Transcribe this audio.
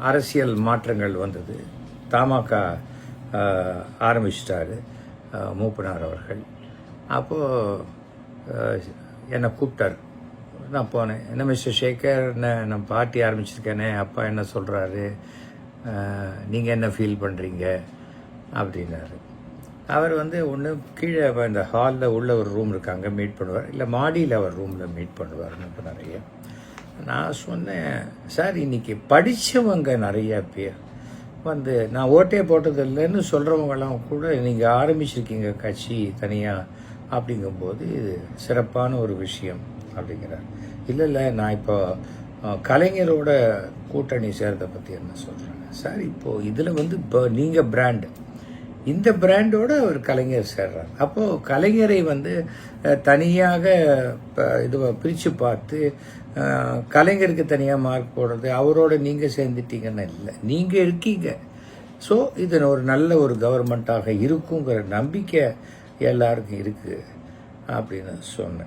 அரசியல் மாற்றங்கள் வந்தது. தமாக ஆரம்பிச்சிட்டாரு மூப்பனார் அவர்கள். அப்போது என்னை கூப்பிட்டார். நான் போனேன். என்ன மிஸ்டர் சேகர், நான் பார்ட்டி ஆரம்பிச்சிருக்கேனே, அப்பா என்ன சொல்கிறாரு, நீங்கள் என்ன ஃபீல் பண்ணுறீங்க அப்படின்னாரு. அவர் ஒன்று கீழே இந்த ஹாலில் உள்ள ஒரு ரூம் இருக்காங்க, மீட் பண்ணுவார், இல்லை மாடியில் அவர் ரூமில் மீட் பண்ணுவார்னு. இப்போ நிறைய நான் சொன்னேன், சார் இன்றைக்கி படித்தவங்க நிறையா பேர் நான் ஓட்டே போட்டதில்லைன்னு சொல்கிறவங்கெல்லாம் கூட நீங்கள் ஆரம்பிச்சிருக்கீங்க கட்சி தனியாக அப்படிங்கும்போது இது சிறப்பான ஒரு விஷயம் அப்படிங்கிறார். இல்லை நான் இப்போ கலைஞரோட கூட்டணி சேர்றதை பற்றி என்ன சொல்கிறேன் சார். இப்போது இதில் இப்போ நீங்கள் பிராண்டு, இந்த பிராண்டோட ஒரு கலைஞர் சேர்றார். அப்போது கலைஞரை தனியாக பிரித்து பார்த்து கலைஞருக்கு தனியாக மார்க் போடுறது, அவரோட நீங்கள் சேர்ந்துட்டீங்கன்னு இல்லை, நீங்கள் இருக்கீங்க. ஸோ இது ஒரு நல்ல ஒரு கவர்மெண்ட்டாக இருக்குங்கிற நம்பிக்கை எல்லாருக்கும் இருக்குது அப்படின்னு சொன்னேன்.